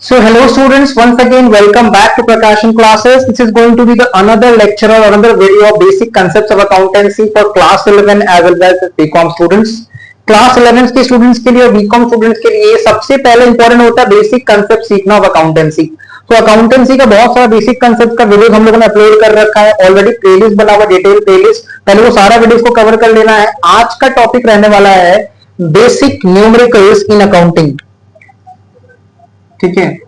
So hello students, once again welcome back to Prakashan classes. This is going to be the another lecture or another video of basic concepts of accountancy for class 11 as well as BCom students. Class 11 के students के लिए और BCom students के लिए सबसे पहले important होता है बेसिक कंसेप्ट सीखना ऑफ अकाउंटेंसी। तो अकाउंटेंसी का बहुत सारा बेसिक कंसेप्ट का वीडियो हम लोगों ने अपलोड कर रखा है, ऑलरेडी प्लेलिस्ट बना हुआ डिटेल प्लेलिस्ट, पहले वो सारा वीडियो को कवर कर लेना है। आज का टॉपिक रहने वाला है बेसिक न्यूमेरिकल्स इन अकाउंटिंग। ठीक है,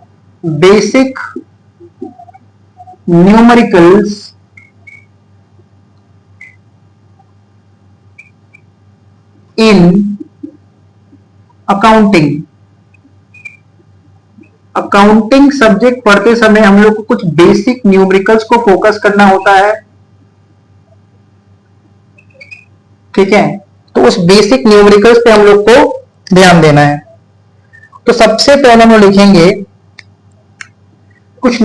basic numericals in accounting. Accounting subject पढ़ते समय हम लोग को कुछ बेसिक न्यूमेरिकल्स को फोकस करना होता है। ठीक है, तो उस बेसिक न्यूमेरिकल्स पे हम लोग को ध्यान देना है। तो सबसे पहले हम लिखेंगे कुछ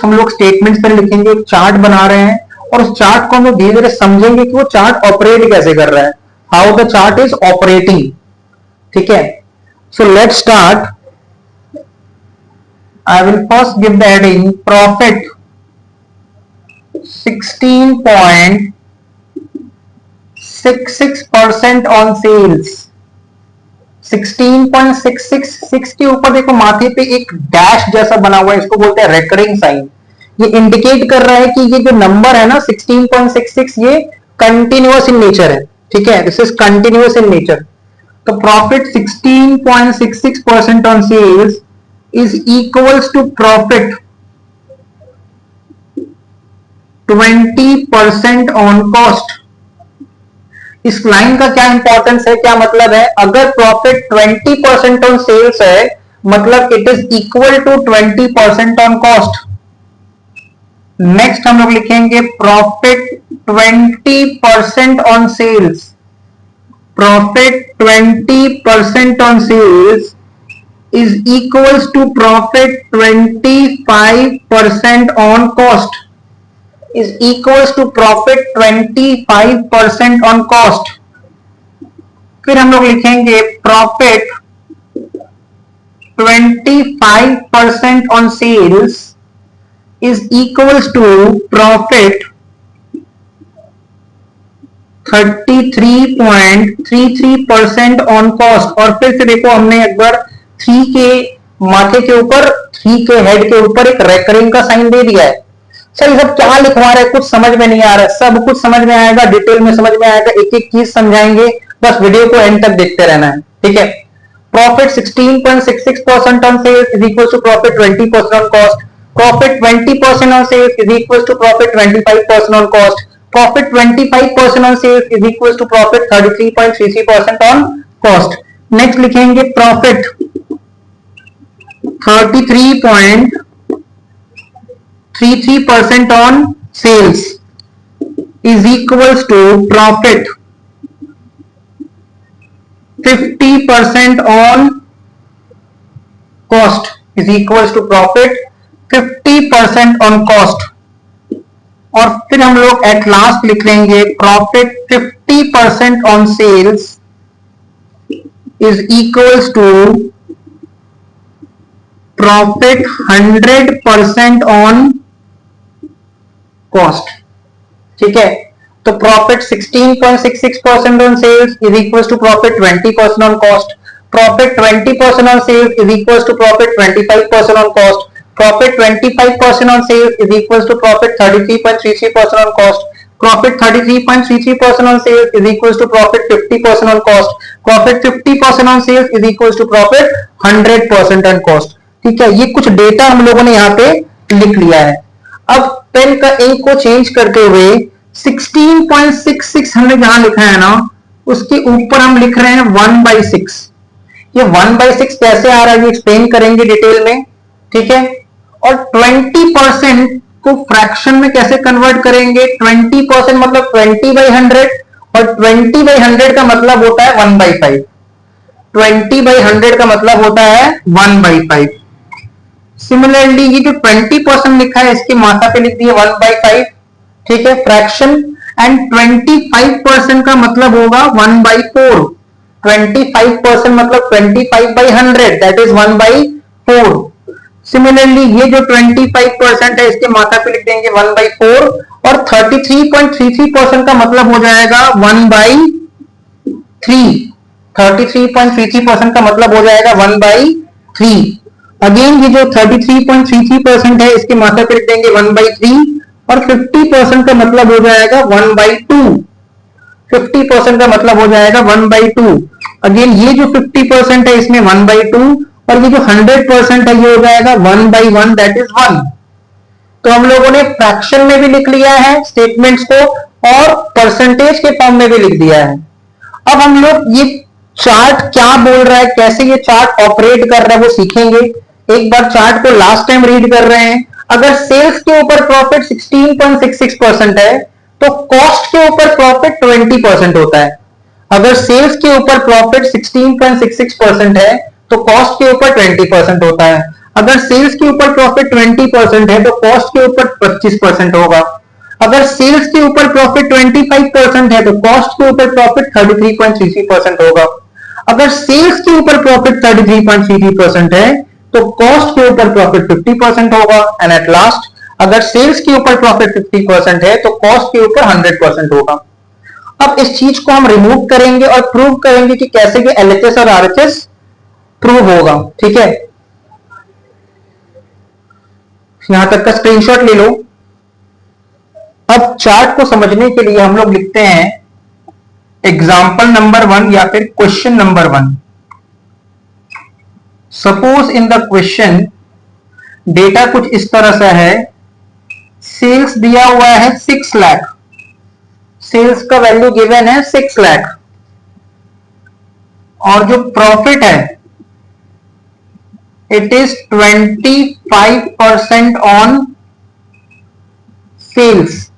हम लोग स्टेटमेंट्स पर लिखेंगे, एक चार्ट बना रहे हैं और उस चार्ट को हम लोग धीरे धीरे समझेंगे कि वो चार्ट ऑपरेट कैसे कर रहा है, how the chart is operating. ठीक है, so let's start. I will first give the heading profit 16.66% on sales। 16.666 के ऊपर देखो माथे पे एक डैश जैसा बना हुआ है, इसको बोलते हैं रेकरिंग साइन। ये इंडिकेट कर रहा है कि ये जो नंबर है ना 16.66 ये कंटिन्यूअस इन नेचर है। ठीक है, this is continuous in nature. तो profit 16.66% on sales is equals to profit 20% on cost। इस लाइन का क्या इंपॉर्टेंस है, क्या मतलब है? अगर प्रॉफिट 20% ऑन सेल्स है मतलब it is equal to 20% on cost. Next हम लोग लिखेंगे profit 20% on sales. Profit 20% on sales is equals to profit 25% on cost, is equals to profit 25% on cost। फिर हम लोग लिखेंगे profit 25% on sales is equals to profit 33.33% on cost। और फिर से देखो हमने एक बार 3 के माथे के ऊपर 3 के हेड के ऊपर एक रेकरिंग का साइन दे दिया है। सर ये सब क्या लिखवा रहे हैं, कुछ समझ में नहीं आ रहा है। सब कुछ समझ में आएगा, डिटेल में समझ में आएगा, एक एक चीज समझाएंगे, बस वीडियो को एंड तक देखते रहना है। ठीक है, profit 16.66% on sales is equal to profit 20% on cost. Profit 20% on sales is equal to profit 25% on cost. Profit 25% on sales is equal to profit 33.33% on cost. Next लिखेंगे profit 33.33% on sales is equals to profit 50% on cost is equals to profit 50% on cost। और फिर हम लोग at last लिख लेंगे profit 50% on sales is equals to profit 100% on cost। ठीक है, तो profit 16.66% on sales is equals to profit 20% on cost। Profit 20% on sales is equals to profit 25% on cost। Profit 25% on sales is equals to profit 33.33% on cost। Profit 33.33% on sales is equals to profit 50% on cost। Profit 50% on sales is equals to profit 100% on cost। ठीक है, ये कुछ data हम लोगों ने यहाँ पे लिख लिया है। अब पेन का इंक को चेंज करते हुए 16.66 हमने जहां लिखा है ना उसके ऊपर हम लिख रहे हैं 1/6। ये 1/6 कैसे आ रहा है ये एक्सप्लेन करेंगे डिटेल में। ठीक है, और 20% को फ्रैक्शन में कैसे कन्वर्ट करेंगे। 20% मतलब 20/100 और 20/100 का मतलब होता है 1/5। 20/100 का मतलब होता है 1/5। सिमिलरली ये जो 20% लिखा है इसके माथा पे लिख दिया 1/5। ठीक है, फ्रैक्शन एंड 25% का मतलब होगा 1/4। 25% मतलब 25/100 दैट इज 1/4। सिमिलरली ये जो 25% है इसके माथा पे लिख देंगे 1/4 और 33.33% का मतलब हो जाएगा 1/3। 33.33% का मतलब हो जाएगा 1/3। अगेन ये जो 33.33% है इसके माथा पे लिख देंगे 1/3 और 50% का मतलब हो जाएगा 1/2। 50% का मतलब हो जाएगा 1/2। अगेन ये जो 50% है इसमें 1/2 और ये जो 100% है ये हो जाएगा 1/1, दैट इज 1। तो हम लोगों ने फ्रैक्शन में भी लिख लिया है स्टेटमेंट्स को और परसेंटेज के फॉर्म में भी लिख दिया है। अब हम लोग ये चार्ट क्या बोल रहा है, कैसे ये चार्ट ऑपरेट कर रहा है वो सीखेंगे। एक बार चार्ट को लास्ट टाइम रीड कर रहे हैं। अगर सेल्स के ऊपर प्रॉफिट 16.66% है तो कॉस्ट के ऊपर प्रॉफिट 20% होता है। अगर सेल्स के ऊपर प्रॉफिट 16.66% है तो कॉस्ट के ऊपर 20% होता है। अगर सेल्स के ऊपर प्रॉफिट 20% है तो कॉस्ट के ऊपर 25% होगा। अगर सेल्स के ऊपर प्रॉफिट 25% है तो कॉस्ट के ऊपर प्रॉफिट 33.33% होगा। अगर सेल्स के ऊपर प्रॉफिट 33.33% है तो कॉस्ट के ऊपर प्रॉफिट 50% होगा। एंड एट लास्ट अगर सेल्स के ऊपर प्रॉफिट 50% है तो कॉस्ट के ऊपर 100% होगा। अब इस चीज को हम रिमूव करेंगे और प्रूव करेंगे कि कैसे कि एलएचएस और आरएचएस प्रूव होगा। ठीक है, यहां तक का स्क्रीनशॉट ले लो। अब चार्ट को समझने के लिए हम लोग लिखते हैं एग्जाम्पल नंबर 1 या फिर question number 1। Suppose in the question data कुछ इस तरह से है। सेल्स दिया हुआ है 6 लाख, सेल्स का वैल्यू गिवन है 6 लाख और जो प्रॉफिट है it is 25% on sales.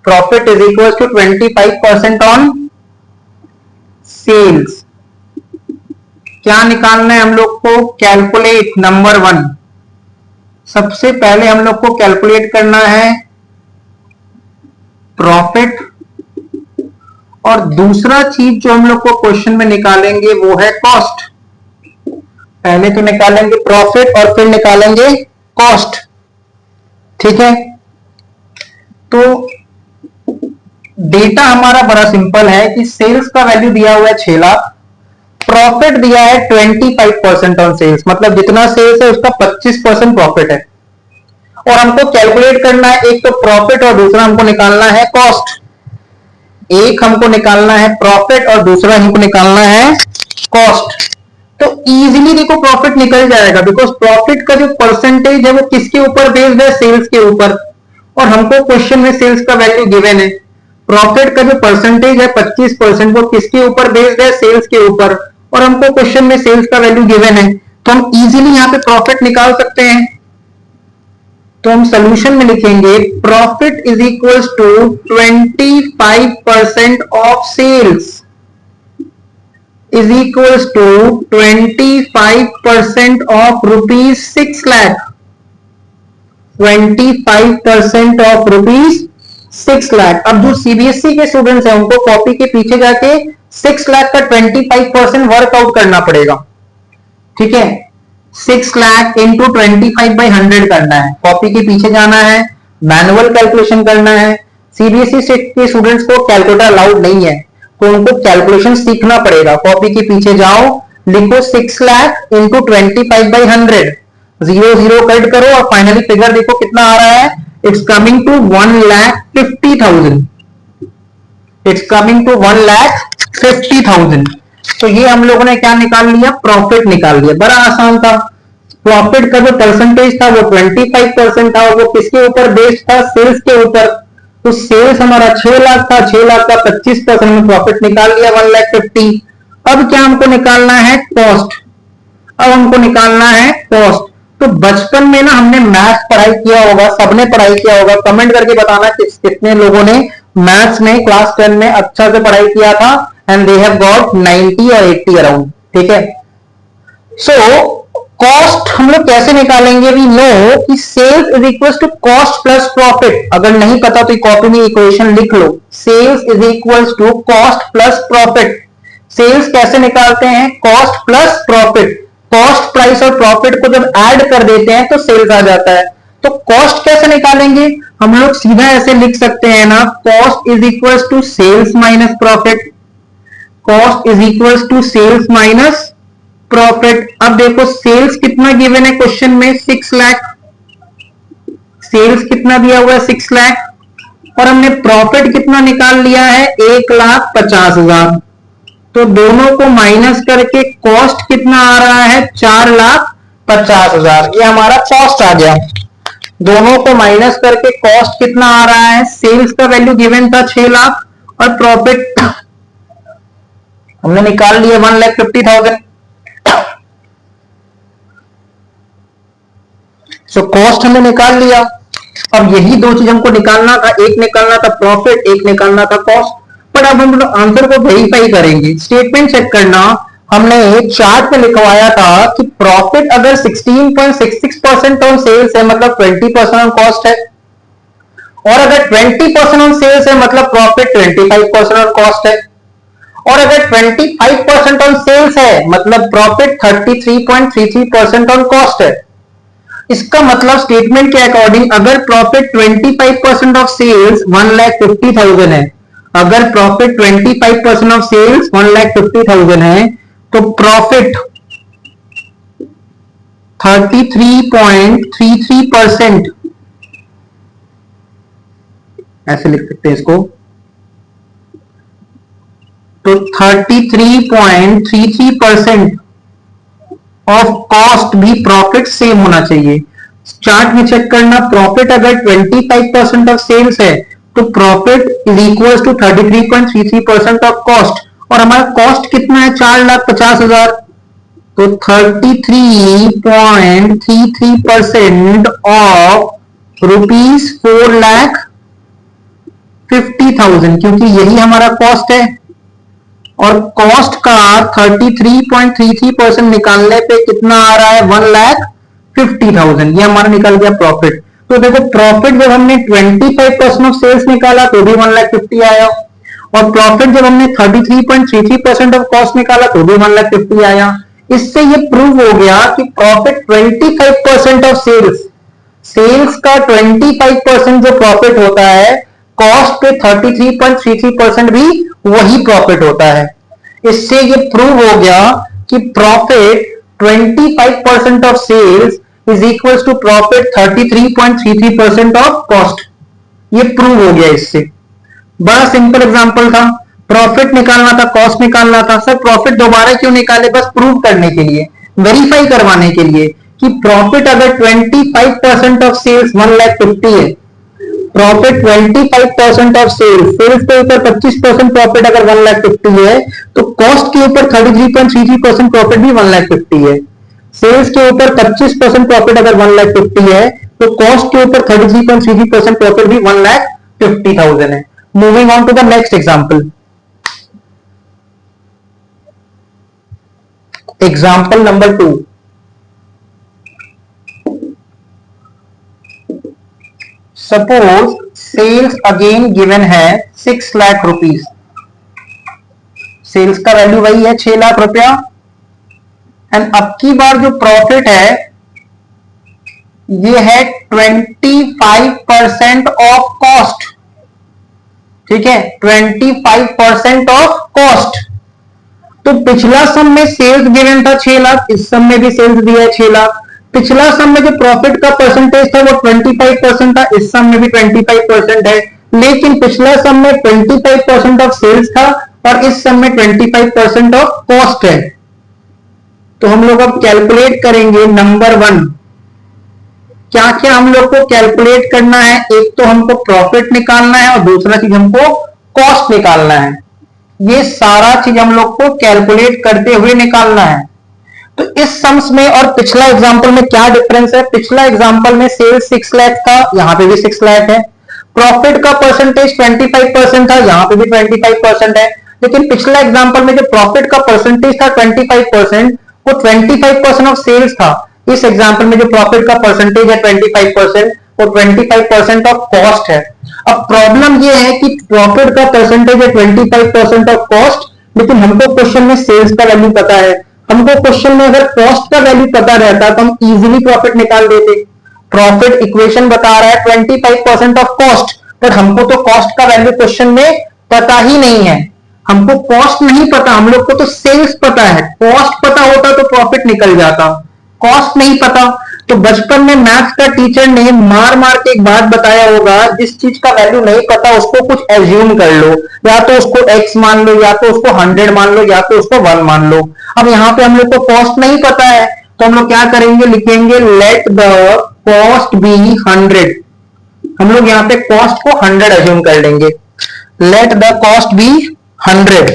Profit is equal to 25% on sales. क्या निकालना है हम लोग को? Calculate number 1। सबसे पहले हम लोग को कैलकुलेट करना है प्रॉफिट और दूसरा चीज जो हम लोग को क्वेश्चन में निकालेंगे वो है कॉस्ट। पहले तो निकालेंगे प्रॉफिट और फिर निकालेंगे कॉस्ट। ठीक है, तो डेटा हमारा बड़ा सिंपल है कि सेल्स का वैल्यू दिया हुआ है 6 लाख, प्रॉफिट दिया है 25% ऑन सेल्स, मतलब जितना सेल्स है उसका 25% प्रॉफिट है। और हमको कैलकुलेट करना है एक तो प्रॉफिट और दूसरा हमको निकालना है कॉस्ट। एक हमको निकालना है प्रॉफिट और दूसरा हमको निकालना है कॉस्ट। तो इजीली देखो प्रॉफिट निकल जाएगा बिकॉज प्रॉफिट का जो परसेंटेज है वो किसके ऊपर बेस्ड है? सेल्स के ऊपर। और हमको क्वेश्चन में सेल्स का वैल्यू गिवन है। प्रॉफिट का जो परसेंटेज है 25% वो किसके ऊपर बेस्ड है? सेल्स के ऊपर। और हमको क्वेश्चन में सेल्स का वैल्यू गिवन है तो हम इजीली यहां पे प्रॉफिट निकाल सकते हैं। तो हम सोल्यूशन में लिखेंगे profit is equal to 25% of sales is equal to 25% of rupees 6 lakh. 25% of rupees 6 lakh. अब जो सीबीएसई के स्टूडेंट्स हैं उनको कॉपी के पीछे जाके 6 लाख का 25% वर्कआउट करना पड़ेगा। ठीक है, 6 लाख इंटू 25/100 करना है। कॉपी के पीछे जाना है, मैनुअल कैलकुलेशन करना है। सीबीएसई के स्टूडेंट्स को कैलकुलेटर अलाउड नहीं है तो उनको कैलकुलेशन सीखना पड़ेगा। कॉपी के पीछे जाओ, लिखो 6 लाख इंटू 25/100, 0 कट करो और फाइनली फिगर देखो कितना आ रहा है। It's coming to 1,50,000। It's coming to 1,50,000। तो ये हम लोगों ने क्या निकाल लिया? प्रॉफिट निकाल लिया। बड़ा आसान था। प्रॉफिट का जो परसेंटेज था वो 25% था और वो किसके ऊपर बेस्ड था? सेल्स के ऊपर। तो सेल्स हमारा 6 लाख था, 6 लाख का 25% में प्रॉफिट निकाल लिया 1,50,000। अब क्या हमको निकालना है? कॉस्ट। अब हमको निकालना है कॉस्ट। तो बचपन में ना हमने मैथ्स पढ़ाई किया होगा, सबने पढ़ाई किया होगा। कमेंट करके बताना कितने लोगों ने मैथ्स में क्लास 10 में अच्छा से पढ़ाई किया था एंड दे हैव गॉट 90 और 80 अराउंड। ठीक है, सो कॉस्ट हम लोग कैसे निकालेंगे? वी नो कि sales is equal to cost plus profit. अगर नहीं पता तो कॉपी में इक्वेशन लिख लो, sales is equal to cost plus profit. Sales कैसे निकालते हैं? Cost plus profit. Cost, price और प्रॉफिट को जब ऐड कर देते हैं तो सेल्स आ जाता है। तो कॉस्ट कैसे निकालेंगे? हम लोग सीधा ऐसे लिख सकते हैं ना, cost is equal to sales minus profit. Cost is equal to sales minus profit. अब देखो सेल्स कितना गिवन है क्वेश्चन में, 6 लाख। सेल्स कितना दिया हुआ है, 6 लाख, और हमने प्रॉफिट कितना निकाल लिया है, 1,50,000। तो दोनों को माइनस करके कॉस्ट कितना आ रहा है, 4,50,000। ये हमारा कॉस्ट आ गया। दोनों को माइनस करके कॉस्ट कितना आ रहा है, सेल्स का वैल्यू गिवन था 6 लाख और प्रॉफिट हमने निकाल लिया 1,50,000। सो कॉस्ट हमने निकाल लिया। अब यही दो चीज हमको निकालना था, एक निकालना था प्रॉफिट, एक निकालना था कॉस्ट। पर अब हम आंसर को वेरीफाई करेंगे। स्टेटमेंट चेक करना, हमने चार्ट पे लिखवाया था कि प्रॉफिट अगर 16.66% ऑन सेल्स है मतलब 20% ऑन कॉस्ट है, और अगर 20% ऑन सेल्स है मतलब प्रॉफिट 25% ऑन कॉस्ट है, और अगर 25% ऑन सेल्स है मतलब प्रॉफिट 33.33% ऑन कॉस्ट है। इसका मतलब स्टेटमेंट के अकॉर्डिंग अगर प्रॉफिट 25% ऑफ सेल्स 1,50,000 है, अगर प्रॉफिट 25% ऑफ सेल्स 1,50,000 है, तो प्रॉफिट 33.33%, ऐसे लिख सकते हैं इसको, तो 33.33% ऑफ कॉस्ट भी प्रॉफिट सेम होना चाहिए। चार्ट में चेक करना, प्रॉफिट अगर 25% ऑफ सेल्स है तो profit is equal to 33.33% of cost, और हमारा कॉस्ट कितना है, 4,50,000। तो 33.33% ऑफ रुपीज 4,50,000, क्योंकि यही हमारा कॉस्ट है। और कॉस्ट का 33.33% निकालने पे कितना आ रहा है, 1,50,000। ये हमारा निकल गया प्रॉफिट। तो देखो प्रॉफिट जब हमने 25% ऑफ सेल्स निकाला तो भी 1,50,000 आया, और प्रॉफिट जब हमने 33.33% ऑफ कॉस्ट निकाला तो भी 1,50,000 आया। इससे ये प्रूव हो गया कि प्रॉफिट 25% ऑफ सेल्स, सेल्स का 25% जो प्रॉफिट होता है, कॉस्ट पे 33.33% भी वही प्रॉफिट होता है। इससे ये प्रूव हो गया कि profit 25% of sales is equal to profit 33.33% of cost. ये प्रूव हो गया इससे। बड़ा सिंपल एग्जांपल था, प्रॉफिट निकालना था, कॉस्ट निकालना था। सर प्रॉफिट दोबारा क्यों निकाले, बस प्रूव करने के लिए, वेरीफाई करवाने के लिए कि प्रॉफिट अगर 25% ऑफ सेल्स 1,50,000 है, प्रॉफिट 25% ऑफ सेल्स, सेल्स के ऊपर 25% प्रॉफिट अगर 1,50,000 है, तो कॉस्ट के ऊपर 33.33% प्रॉफिट भी 1,50,000 है। सेल्स के ऊपर 25% प्रॉफिट अगर 1,50,000 है, तो कॉस्ट के ऊपर 33.33% प्रॉफिट भी 1,50,000 है। Moving on to the next example. Example number 2। Suppose sales again given है 6 लाख रुपीज। सेल्स का वैल्यू वही है 6 लाख रुपया, एंड अब की बार जो प्रॉफिट है ये है 25% ऑफ कॉस्ट। ठीक है, 25% ऑफ कॉस्ट। तो पिछला सम में सेल्स गिवन था 6 लाख, इस सम में भी सेल्स दिया है 6 लाख। पिछला सम में जो प्रॉफिट का परसेंटेज था वो 25% था, इस सम में भी 25% है, लेकिन पिछला सम में 25% ऑफ सेल्स था और इस सम में 25% ऑफ कॉस्ट है। तो हम लोग अब कैलकुलेट करेंगे नंबर 1। क्या क्या हम लोग को कैलकुलेट करना है, एक तो हमको प्रॉफिट निकालना है और दूसरा चीज हमको कॉस्ट निकालना है। ये सारा चीज हम लोग को कैलकुलेट करते हुए निकालना है। तो इस सम्स में और पिछला एग्जांपल में क्या डिफरेंस है, पिछला एग्जांपल में सेल्स 6 लाख था, यहां पे भी 6 लाख है। प्रॉफिट का परसेंटेज 25% था, यहां पे भी 25% है। लेकिन पिछला एग्जांपल में जो प्रॉफिट का परसेंटेज था 25%, वो 25% ऑफ सेल्स था। इस एग्जांपल में जो प्रॉफिट का परसेंटेज है 25%, वो 25% ऑफ कॉस्ट है। अब प्रॉब्लम ये है कि प्रॉफिट का परसेंटेज है 25% ऑफ कॉस्ट, लेकिन हमको क्वेश्चन में सेल्स का वैल्यू पता है। हमको क्वेश्चन में अगर कॉस्ट का वैल्यू पता रहता तो हम इजीली प्रॉफिट निकाल देते। प्रॉफिट इक्वेशन बता रहा है 25% ऑफ कॉस्ट, बट हमको तो कॉस्ट का वैल्यू क्वेश्चन में पता ही नहीं है। हमको कॉस्ट नहीं पता, हम लोग को तो सेल्स पता है। कॉस्ट पता होता तो प्रॉफिट निकल जाता, कॉस्ट नहीं पता। तो बचपन में मैथ्स का टीचर ने मार मार के एक बात बताया होगा, जिस चीज का वैल्यू नहीं पता उसको कुछ एज्यूम कर लो, या तो उसको x मान लो, या तो उसको 100 मान लो, या तो उसको 1 मान लो। अब यहाँ पे हम लोग को कॉस्ट नहीं पता है, तो हम लोग क्या करेंगे, लिखेंगे लेट द कॉस्ट बी 100। हम लोग यहाँ पे कॉस्ट को 100 एज्यूम कर लेंगे। Let the cost be 100।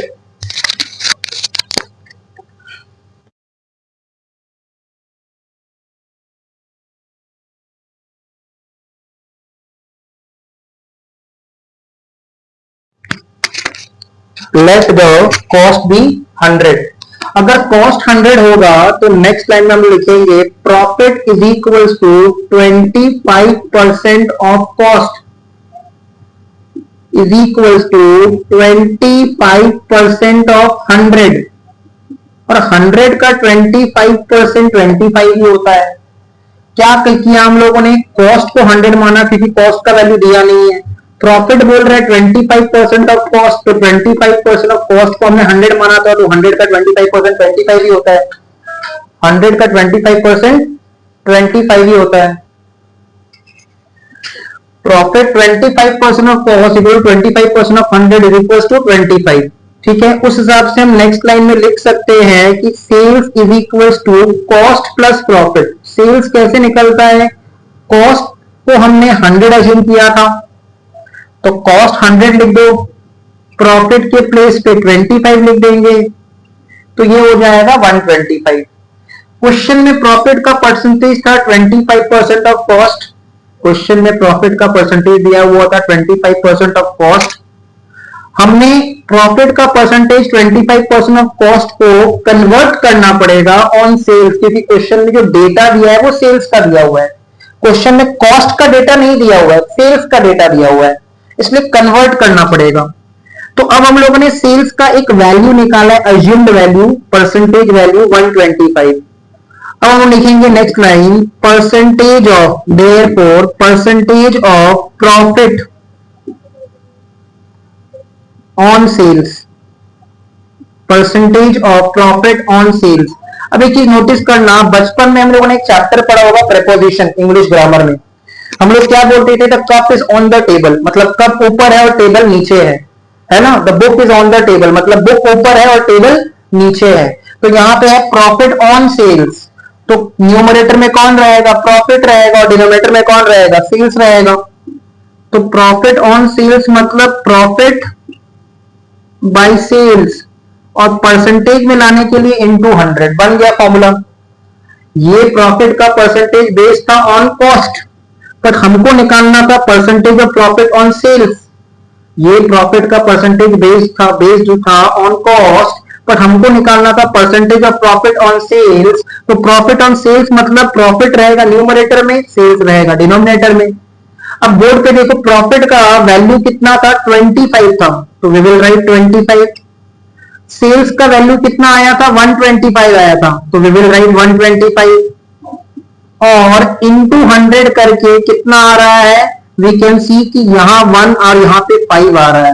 Let the cost be 100। अगर कॉस्ट 100 होगा तो नेक्स्ट लाइन में हम लिखेंगे profit is equals to 25% of cost is equals to 25% of 100। और 100 का 25% 25 ही होता है। क्या किया हम लोगों ने, कॉस्ट को 100 माना क्योंकि कॉस्ट का वैल्यू दिया नहीं है। प्रॉफिट बोल रहा है 25% ऑफ कॉस्ट, तो 25% ऑफ कॉस्ट को हमने 100 माना था, तो 100 का 25% 25 ही होता है। 100 का 25% 25 ही होता है। Profit 25% of cost equal 25% of 100 is equal to 25। ठीक है, उस हिसाब से हम नेक्स्ट लाइन में लिख सकते हैं कि sales is equal to cost plus profit. Sales कैसे निकलता है, कॉस्ट को हमने 100 अज्यूम किया था, तो कॉस्ट 100 लिख दो, प्रॉफिट के प्लेस पे 25 लिख देंगे, तो ये हो जाएगा 125। क्वेश्चन में प्रॉफिट का परसेंटेज था 25% ऑफ कॉस्ट। क्वेश्चन में प्रॉफिट का परसेंटेज दिया हुआ था 25% ऑफ कॉस्ट। हमने प्रॉफिट का परसेंटेज 25% ऑफ कॉस्ट को कन्वर्ट करना पड़ेगा ऑन सेल्स, क्योंकि क्वेश्चन में जो डेटा दिया है वो सेल्स का दिया हुआ है। क्वेश्चन में कॉस्ट का डेटा नहीं दिया हुआ है, सेल्स का डेटा दिया हुआ है, इसलिए कन्वर्ट करना पड़ेगा। तो अब हम लोगों ने सेल्स का एक वैल्यू निकाला है, अज्यूम्ड वैल्यू, परसेंटेज वैल्यू 125। अब हम लिखेंगे next line, percentage of, therefore percentage of profit on sales, percentage of profit on sales. अब एक चीज नोटिस करना, बचपन में हम लोगों ने एक चैप्टर पढ़ा होगा प्रेपोजिशन, इंग्लिश ग्रामर में। हम लोग क्या बोलते थे, the cup is on the table, मतलब कप ऊपर है और टेबल नीचे है ना। The book is on the table, मतलब बुक ऊपर है और टेबल नीचे है। तो यहाँ पे है प्रॉफिट ऑन सेल्स, तो न्यूमरेटर में कौन रहेगा, प्रॉफिट रहेगा, और डिनोमिनेटर में कौन रहेगा, सेल्स रहेगा। तो प्रॉफिट ऑन सेल्स मतलब प्रॉफिट बाय सेल्स, और परसेंटेज में लाने के लिए इनटू 100 बन गया फॉर्मूला। ये प्रॉफिट का परसेंटेज बेस्ड था ऑन कॉस्ट, बट हमको निकालना था percentage of profit on sales. ये प्रॉफिट का परसेंटेज बेस्ड था ऑन कॉस्ट, बट हमको निकालना था percentage of profit on sales. तो प्रॉफिट ऑन सेल्स मतलब प्रॉफिट रहेगा न्यूमरेटर में, सेल्स रहेगा डिनोमिनेटर में। अब बोर्ड पे देखो, प्रॉफिट का वैल्यू कितना था, 25 था, तो वी विल राइट 25। सेल्स का वैल्यू कितना आया था, 125 आया था, तो वी विल राइट 125। और इंटू 100 करके कितना आ रहा है, वी कैन सी कि यहाँ 1 और यहाँ पे 5 आ रहा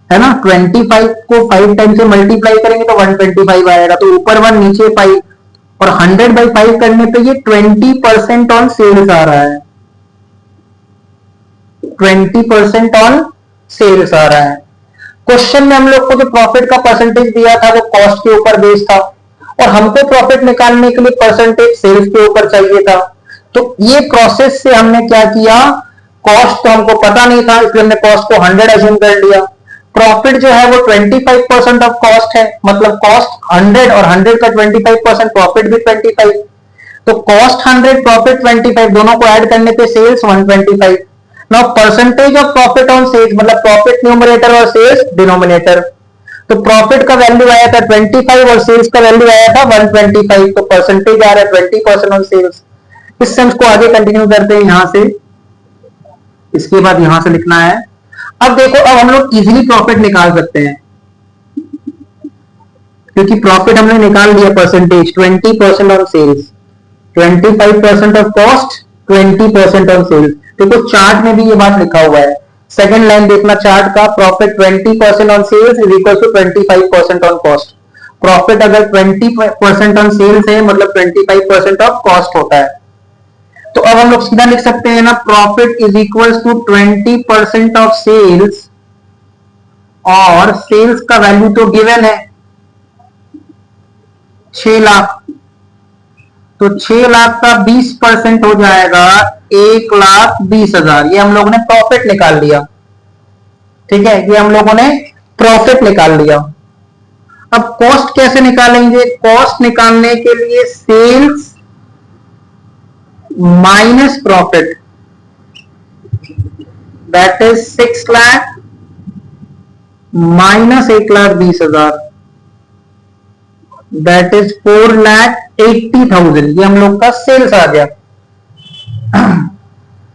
है ना। 25 को 5 टाइम से मल्टीप्लाई करेंगे तो 125 आएगा, तो ऊपर 1 नीचे 5, और 100/5 करने पे ये 20% ऑन सेल्स आ रहा है, 20% ऑन सेल्स आ रहा है। क्वेश्चन में हम लोग को जो प्रॉफिट का परसेंटेज दिया था वो कॉस्ट के ऊपर बेस्ड था, और हमको प्रॉफिट निकालने के लिए परसेंटेज सेल्स के ऊपर चाहिए था। तो ये प्रोसेस से हमने क्या किया, कॉस्ट तो हमको पता नहीं था, इसलिए हमने कॉस्ट को 100 अज्यूम कर लिया। प्रॉफिट जो है वो 25% ऑफ कॉस्ट है, मतलब कॉस्ट 100 और 100 का 25%, प्रॉफिट भी 25। तो कॉस्ट 100 प्रॉफिट 25, दोनों को ऐड करने पे sales 125। Now percentage of profit on sales मतलब प्रॉफिट न्यूमरेटर और सेल्स डिनोमिनेटर। तो प्रॉफिट का वैल्यू आया था 25 और सेल्स का वैल्यू आया था 125, तो परसेंटेज आ रहा है 20% ऑन सेल्स। इस सेंस को आगे कंटिन्यू करते हैं यहां से, इसके बाद यहां से लिखना है। अब देखो, अब हम लोग इजीली प्रॉफिट निकाल सकते हैं, क्योंकि प्रॉफिट हमने निकाल लिया percentage 20% on sales, 25% of cost, 20% on sales. देखो चार्ट में भी ये बात लिखा हुआ है, सेकंड लाइन देखना चार्ट का, profit 20% on sales is equal to 25% on cost. Profit अगर 20% ऑन सेल्स है मतलब 25% ऑफ कॉस्ट होता है। तो अब हम लोग सीधा लिख सकते हैं ना, profit is equal to 20% of sales, और सेल्स का वैल्यू तो गिवन है 6 लाख, तो 6 लाख का 20% हो जाएगा 1,20,000। ये हम लोगों ने प्रॉफिट निकाल लिया, ठीक है, ये हम लोगों ने प्रॉफिट निकाल लिया। अब कॉस्ट कैसे निकालेंगे? कॉस्ट निकालने के लिए sales minus profit, that is 6 lakh minus 1,20,000, that is 4,80,000। ये हम लोग का सेल्स आ गया,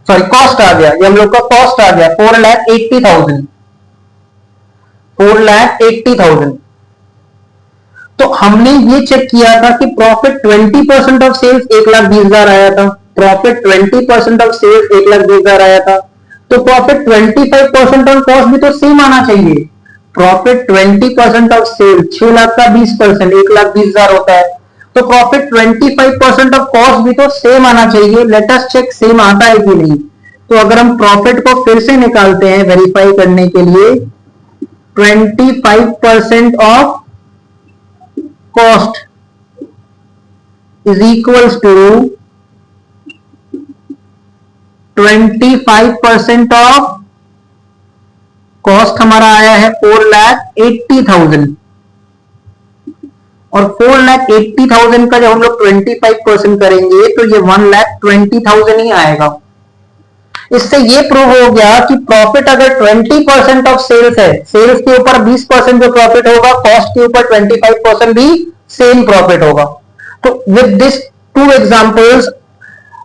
सॉरी कॉस्ट आ गया, ये हम लोग का कॉस्ट आ गया 4,80,000, 4,80,000। तो हमने ये चेक किया था कि प्रॉफिट 20% ऑफ सेल्स 1,20,000 आया था, प्रॉफिट 20% ऑफ सेल्स 1,20,000 आया था, तो प्रॉफिट 25% ऑन कॉस्ट भी तो सेम आना चाहिए। प्रॉफिट 20% ऑफ सेल्स 6 लाख का 20% 1,20,000 होता है, तो प्रॉफिट 25% ऑफ कॉस्ट भी तो सेम आना चाहिए। लेट अस चेक सेम आता है कि नहीं। तो अगर हम प्रॉफिट को फिर से निकालते हैं वेरीफाई करने के लिए, 25% of cost is equals to 25% of cost हमारा आया है 4,80,000, और 4,80,000 का जब हम लोग 25% करेंगे तो ये 1,20,000 ही आएगा। इससे ये प्रूव हो गया कि प्रॉफिट अगर 20% ऑफ सेल्स है, सेल्स के ऊपर 20% जो प्रॉफिट होगा, कॉस्ट के ऊपर 25% भी सेम प्रॉफिट होगा। तो विद दिस 2 एग्जांपल्स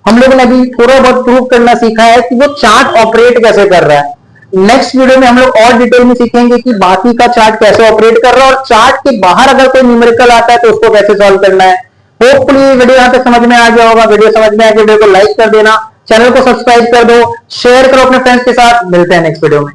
हम लोगों ने अभी थोड़ा बहुत प्रूव करना सीखा है कि वो चार्ट ऑपरेट कैसे कर रहा है। नेक्स्ट वीडियो में हम लोग और डिटेल में सीखेंगे कि बाकी का चार्ट कैसे ऑपरेट कर रहा है, और चार्ट के बाहर अगर कोई न्यूमेरिकल आता है तो उसको कैसे सॉल्व करना है। होपफुली वीडियो यहाँ पे समझ में आ गया होगा। वीडियो समझ में आए वीडियो को लाइक कर देना, चैनल को सब्सक्राइब कर दो, शेयर करो अपने फ्रेंड्स के साथ। मिलते हैं नेक्स्ट वीडियो में।